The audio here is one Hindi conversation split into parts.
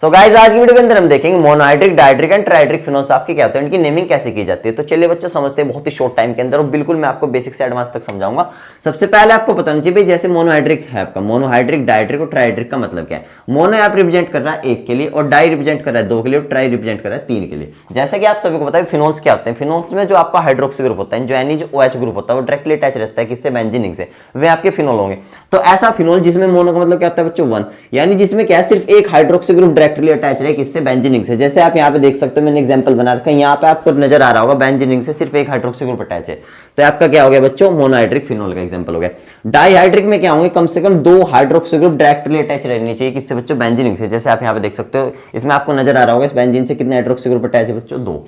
सो गाइस आज की वीडियो के अंदर हम देखेंगे मोनोहाइड्रिक, डायड्रिक एंड ट्राइड्रिक फिनोल्स आपके क्या होते हैं, इनकी नेमिंग कैसे की जाती है। तो चलिए बच्चे समझते हैं बहुत ही शॉर्ट टाइम के अंदर और बिल्कुल मैं आपको बेसिक से एडवांस तक समझाऊंगा। सबसे पहले आपको पता होना चाहिए जैसे मोनोहाइड्रिक है आपका, मोनोहाइड्रिक, डायड्रिक और ट्राइड्रिक का मतलब क्या है। मोनो आप रिप्रेजेंट कर रहा है 1 के लिए और डाई रिप्रेजेंट कर रहा है 2 के लिए और ट्राई रिप्रेजेंट कर रहा है 3 के लिए। जैसा कि आप सभी को पता है फिनोल्स क्या होते हैं। फिनोल्स में जो आपका हाइड्रोक्सी ग्रुप होता है, जो यानी जो OH ग्रुप होता है वो डायरेक्टली अटैच रहता है किससे, बेंजीन से, वे आपके फिनोल होंगे। तो ऐसा फिनोल जिसमें मोनो का मतलब क्या होता है बच्चों 1, यानी जिसमें क्या सिर्फ एक हाइड्रोक्सी ग्रुप डायरेक्टली अटैच रहे किससे, बेंजीन से। जैसे आप यहाँ पे देख सकते हो, मैंने एग्जांपल बना रखा है, यहाँ पे आपको नजर आ रहा होगा बेंजीन से सिर्फ एक हाइड्रोक्सी ग्रुप अटैच है, तो आपका क्या हो गया बच्चों, मोनोहाइड्रिक फिनोल का एग्जांपल हो गया। डाईहाइड्रिक में क्या होंगे, कम से कम 2 हाइड्रोक्सी ग्रुप डायरेक्टली अटैच रहनी चाहिए किससे बच्चों, बेंजीन से। जैसे आप यहाँ पे देख सकते हो, इसमें आपको नजर आ रहा होगा इस बेंजीन से कितने हाइड्रोक्सी ग्रुप अटैच है बच्चों, 2।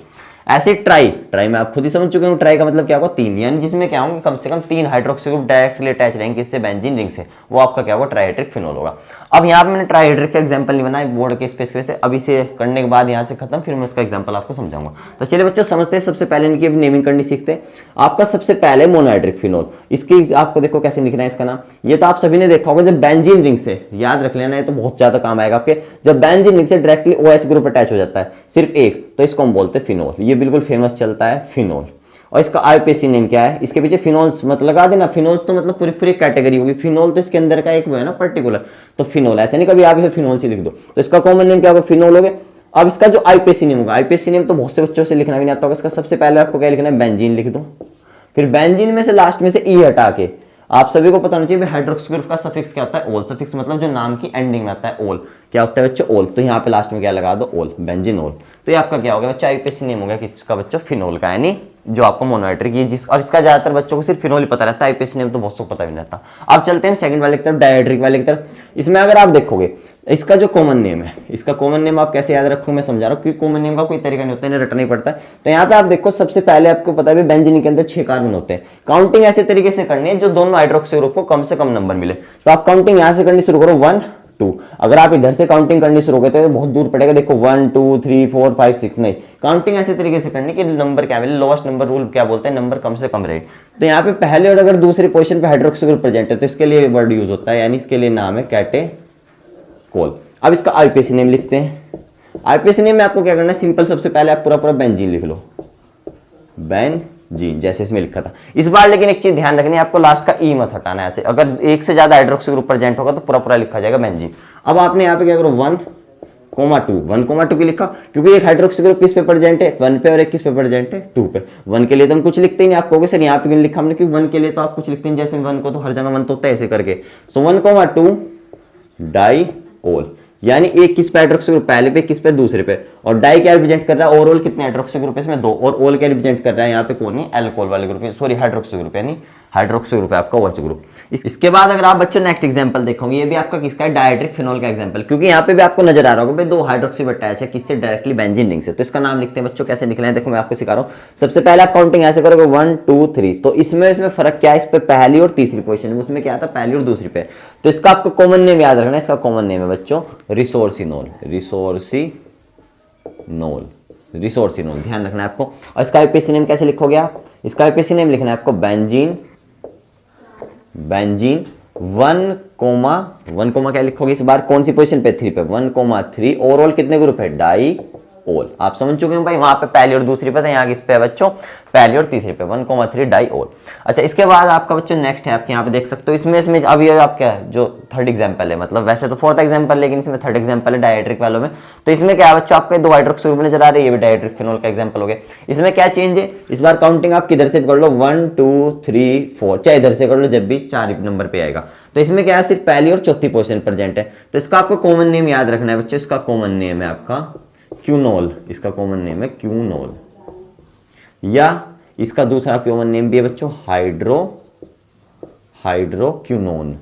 ऐसे ट्राई में आप खुद ही समझ चुके हो, ट्राई का मतलब क्या होगा 3, यानी जिसमें क्या होंगे कम से कम 3 हाइड्रोक्सी ग्रुप डायरेक्टली अटैच रहेंगे किससे, बेंजीन रिंग से, वो आपका क्या होगा, ट्राइहाइड्रिक फिनोल होगा। अब यहाँ पे मैंने ट्राइहाइड्रिक का एग्जांपल नहीं बनाया बोर्ड के स्पेस से, अब इसे करने के बाद यहाँ से खत्म, फिर मैं उसका एग्जांपल आपको समझाऊंगा। तो चलिए बच्चों समझते हैं, सबसे पहले इनकी नेमिंग करनी सीखते हैं। आपका सबसे पहले मोनोहाइड्रिक फिनोल, इसकी आपको देखो कैसे लिखना है इसका नाम, ये तो आप सभी ने देखा होगा, जब बेंजीन रिंग से, याद रख लेना है तो बहुत ज्यादा काम आएगा आपके, जब बेंजीन रिंग से डायरेक्टली OH ग्रुप अटैच हो जाता है सिर्फ एक, तो इसको हम बोलते हैं फिनोल। ये बिल्कुल फेमस चलता है फिनोल। और इसका IUPAC नेम क्या है, इसके पीछे फिनोल्स मत लगा देना, फिनोल्स तो मतलब पूरी पूरी कैटेगरी होगी, फिनोल तो इसके अंदर का एक वो है ना पर्टिकुलर, तो फिनोल, ऐसे नहीं कभी आप इसे फिनोल से लिख दो, तो इसका कॉमन नेम क्या होगा, फिनोल हो गया। अब इसका जो IUPAC नेम होगा, IUPAC नेम तो बहुत से बच्चों से लिखना भी नहीं आता होगा, इसका सबसे पहले आपको क्या लिखना है, बेंजीन लिख दो, फिर बेंजीन में से लास्ट में से E हटा के, आप सभी को पता होना चाहिए हाइड्रोक्सी ग्रुप का सफिक्स क्या होता है, ओल। सफिक्स मतलब जो नाम की एंडिंग में आता है, ओल क्या होता है बच्चों, ओल। तो यहाँ पे लास्ट में क्या लगा दो, ओल, बेंजीन ओल। तो ये आपका क्या हो गया बच्चों, IUPAC नेम हो गया किसका बच्चों, फिनोल का, यानी जो आपको मोनोहाइड्रिक, ये जिस, और इसका ज्यादातर बच्चों को सिर्फ फिनोल ही पता रहता है, IUPAC नेम तो बहुत सौ पता भी नहीं रहता। अब चलते हैं सेकंड वाले की तरफ, डायहाइड्रिक वाले की तरफ। इसमें अगर आप देखोगे इसका जो कॉमन नेम है, इसका कॉमन नेम आप कैसे याद रखोगे, मैं समझा रहा हूँ, क्योंकि कॉमन नेम का कोई तरीका नहीं होता है, रटना ही पड़ता है। तो यहाँ पे आप देखो सबसे पहले आपको पता है बेंजीन के अंदर 6 कार्बन होते हैं। काउंटिंग ऐसे तरीके से करनी है जो दोनों हाइड्रोक्सी ग्रुप को कम से कम नंबर मिले। तो आप काउंटिंग यहाँ से करनी शुरू करो, 1 2। अगर आप इधर से काउंटिंग करनी शुरू करते हो तो बहुत दूर पड़ेगा, देखो 1 2 3 4 5 6, नहीं, काउंटिंग ऐसे तरीके से करनी कि नंबर क्या मिले, लोएस्ट नंबर रूल क्या बोलते हैं, नंबर कम से कम रहे। तो यहाँ पे पहले और अगर दूसरी पोजीशन पे हाइड्रोक्सी ग्रुप प्रेजेंट है तो इसके लिए वर्ड यूज होता है, यानी इसके लिए नाम है कैटेकोल। अब इसका IUPAC नेम लिखते हैं। IUPAC नेम में आपको क्या करना है, सिंपल, सबसे पहले आप पूरा बेंजीन लिख लो, बेंजीन, जैसे इसमें लिखा था। इस बार लेकिन एक चीज ध्यान रखनी है, आपको लास्ट का E मत हटाना है, ऐसे अगर एक से ज्यादा हाइड्रोक्सी ग्रुप प्रेजेंट होगा तो पूरा लिखा जाएगा बेंजीन। अब आपने यहाँ पे क्या करो, 1 2 1 2 की लिखा, क्योंकि एक हाइड्रोक्सी ग्रुप किस पे प्रेजेंट है, 1 पे, और एक किस पे प्रेजेंट है, 2 पे। 1 के लिए तो हम कुछ लिखते ही नहीं, आप कहोगे सर यहाँ पे क्यों लिखा हमने, क्योंकि 1 के लिए तो आप कुछ लिखते हैं, जैसे 1 को तो हर जगह 1 तो होता है, ऐसे करके। सो 1 2 डाईओल, यानी एक किस पे हाइड्रोक्सी ग्रुप, पहले पे, किस पे, दूसरे पे। और डाई क्या रिप्रेजेंट कर रहा है, ओवरऑल कितने हाइड्रोक्सी ग्रुप है इसमें, 2, और ओल क्या रिप्रेजेंट कर रहा है यहाँ पे, कौन है, एल्कोहल वाले ग्रुप, सॉरी हाइड्रोक्सी ग्रुप, यानी हाइड्रोक्सी ग्रुप है आपका OH ग्रुप। इसके बाद अगर आप बच्चों नेक्स्ट एग्जांपल देखोगे, ये भी आपका किसका है, डायहाइड्रिक फिनोल का एग्जांपल, क्योंकि यहाँ पे भी आपको नजर आ रहा होगा भाई 2 हाइड्रोक्सी अटैच है किससे, डायरेक्टली बेंजीन रिंग से। तो इसका नाम लिखते हैं बच्चों, कैसे लिखना है देखो मैं आपको सिखा रहा हूँ। सबसे पहले आप काउंटिंग ऐसे करोगे 1 2 3, तो इसमें फर्क क्या है, इस पे पहली और तीसरी पोजीशन में, उसमें क्या था, पहली और दूसरी पे। तो इसका आपको कॉमन नेम याद रखना है, इसका कॉमन नेम है बच्चों रिसोर्सिनोल, रिसोर्सिनोल, ध्यान रखना है आपको। और इसका IUPAC नेम कैसे लिखोगे आप, इसका IUPAC नेम लिखना है आपको बेंजीन 1 क्या लिखोगे इस बार, कौन सी पोजीशन पे, 3 पे, 1 3, ओवरऑल कितने ग्रुप है, डाईओल। आप समझ चुके हैं भाई, वहां पे पहली और दूसरी पे था, यहाँ किस पे है बच्चों, पहली और तीसरी पे, 1 3 डाईओल। अच्छा, इसके बाद आपका बच्चों नेक्स्ट है, आपके यहाँ पे देख सकते हो, इसमें अब ये आपका जो थर्ड एग्जांपल है, मतलब वैसे तो फोर्थ एग्जांपल, लेकिन इसमें थर्ड एग्जांपल है डायहाइड्रिक वालों में। तो इसमें क्या है बच्चों, आपके 2 हाइड्रोक्सी ग्रुप नजर आ रहे हैं, ये भी डायहाइड्रिक फिनोल का एग्जांपल हो गया। इसमें क्या चेंज है, इस बार काउंटिंग आप किधर से कर लो, 1 2 3 4, चाहे इधर से कर लो, जब भी 4 नंबर पे आएगा। तो इसमें क्या है, सिर्फ पहली और चौथी पोजीशन प्रेजेंट है। तो इसका आपको कॉमन नेम याद रखना है बच्चों, इसका कॉमन नेम है आपका क्यूनोल, इसका कॉमन नेम है क्यूनोल, या इसका दूसरा कॉमन नेम भी है बच्चों हाइड्रोक्यूनोन,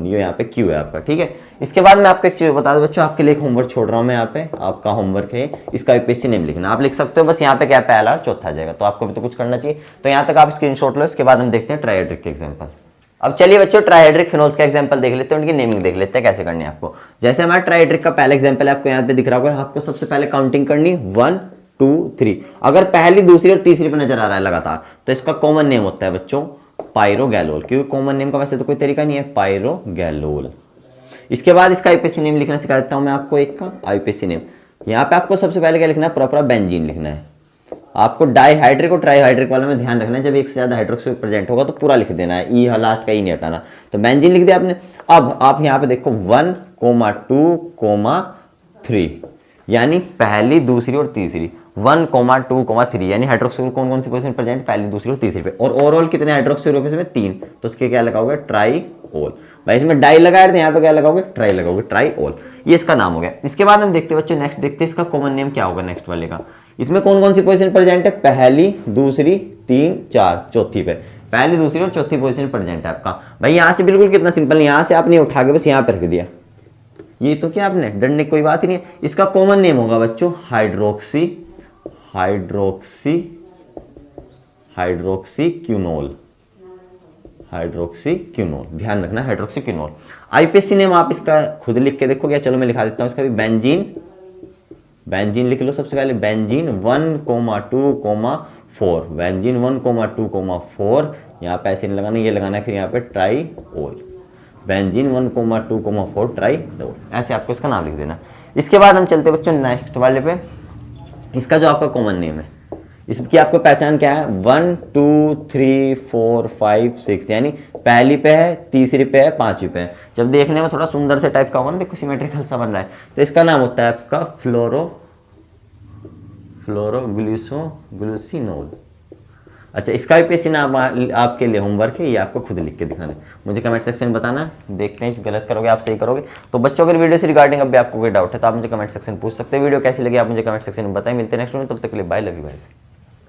ये यहाँ पे क्यू है आपका, ठीक है। इसके बाद मैं आपको एक चीज बता दूं बच्चों, आपके लिए एक होमवर्क छोड़ रहा हूं मैं यहाँ पे, आपका होमवर्क है, इसका IUPAC नेम लिखना। आप लिख सकते हो, बस यहाँ पे क्या पहला और चौथा आ जाएगा, तो आपको भी तो कुछ करना चाहिए। तो यहाँ तक आप स्क्रीनशॉट लो, इसके बाद हम देखते हैं ट्राइहाइड्रिक के एग्जांपल। अब चलिए बच्चों ट्राइहाइड्रिक फिनोल्स का एग्जांपल देख लेते हैं, उनकी नेमिंग देख लेते हैं कैसे करनी है आपको। जैसे हमारा ट्राइहाइड्रिक का पहला एग्जांपल है, आपको यहाँ पे दिख रहा होगा, आपको सबसे पहले काउंटिंग करनी 1 2 3, अगर पहली दूसरी और तीसरी पे नजर आ रहा है लगातार, तो इसका कॉमन नेम होता है बच्चों पायरोगैलोल, क्योंकि कॉमन नेम का वैसे तो कोई तरीका नहीं है, पायरोगैलोल। इसके बाद इसका आईपीएसी नेम लिखना सिखा देता हूं मैं आपको एक का आईपीएसी नेम। यहाँ पे आपको सबसे पहले क्या लिखना है, प्रॉपर बेंजीन लिखना है। आपको डाईहाइड्रिक और ट्राईहाइड्रिक वाले में ध्यान रखना है, जब एक से ज्यादा हाइड्रोक्सी प्रेजेंट होगा तो पूरा लिख देना है, ई लास्ट का ई नहीं हटाना। तो बेंजीन लिख दिया आपने। अब आप यहाँ पे देखो 1,2,3 यानी पहली दूसरी और तीसरी, 1,2,3 यानी हाइड्रोक्सी कौन कौन सी पोजीशन प्रेजेंट, पहली दूसरी और तीसरी पे। और ओवरऑल कितने हाइड्रोक्सी ग्रुप में 3, तो उसके क्या लगाओगे, ट्राईओल। भाई इसमें डाई लगाए थे, यहाँ पे क्या लगाओगे, ट्राई लगाओगे, ट्राईओल। ये इसका नाम हो गया। इसके बाद हम देखते हैं बच्चों, नेक्स्ट देखते हैं इसका कॉमन नेम क्या होगा नेक्स्ट वाले का। इसमें कौन कौन सी पोजीशन प्रेजेंट है, पहली दूसरी 3 4 चौथी पे, पहली दूसरी और चौथी पोजीशन प्रेजेंट है आपका। भाई यहाँ से बिल्कुल कितना सिंपल, यहाँ से आपने उठा के बस यहाँ पे रख दिया, ये तो क्या आपने डरने की कोई बात ही नहीं है। इसका कॉमन नेम होगा बच्चों हाइड्रोक्सी हाइड्रोक्सी हाइड्रोक्सीक्विनोल, हाइड्रोक्सीक्विनोल, ध्यान रखना हाइड्रोक्सीक्विनोल। आईपीएसी नेम आप इसका खुद लिख के देखोगे, चलो मैं लिखा देता हूं इसका भी, बेंजीन, बेंजीन लिख लो सबसे पहले, बेंजीन 1,2,4, बेंजीन 1,2,4, यहाँ पे ऐसे नहीं लगाना, ये लगाना है, फिर यहाँ पे ट्राईओल, बेंजीन 1,2,4 ट्राईओल, ऐसे आपको इसका नाम लिख देना। इसके बाद हम चलते बच्चों नेक्स्ट वाले पे। इसका जो आपका कॉमन नेम है, इसकी आपको पहचान क्या है, 1 2 3 4 5 6 यानी पहली पे है, तीसरी पे है, पांचवी पे है। जब देखने में थोड़ा सुंदर से टाइप का होगा ना, देखो सिमेट्रिकल सा बन रहा है, तो इसका नाम होता है आपका फ्लोरोग्लिसोग्लूसिनोल। अच्छा, इसका भी पेशी नाम आपके लिए होमवर्क है, ये आपको खुद लिख के दिखाना है, मुझे कमेंट सेक्शन में बताना। देखते हैं गलत करोगे आप सही करोगे। तो बच्चों अगर वीडियो से रिगार्डिंग अब भी आपको कोई डाउट है तो आप मुझे कमेंट सेक्शन पूछ सकते हैं। वीडियो कैसी लगी आप मुझे कमेंट सेक्शन में बताएं। मिलते हैं नेक्स्ट वीडियो, तब तक के लिए बाय, लव यू गाइस।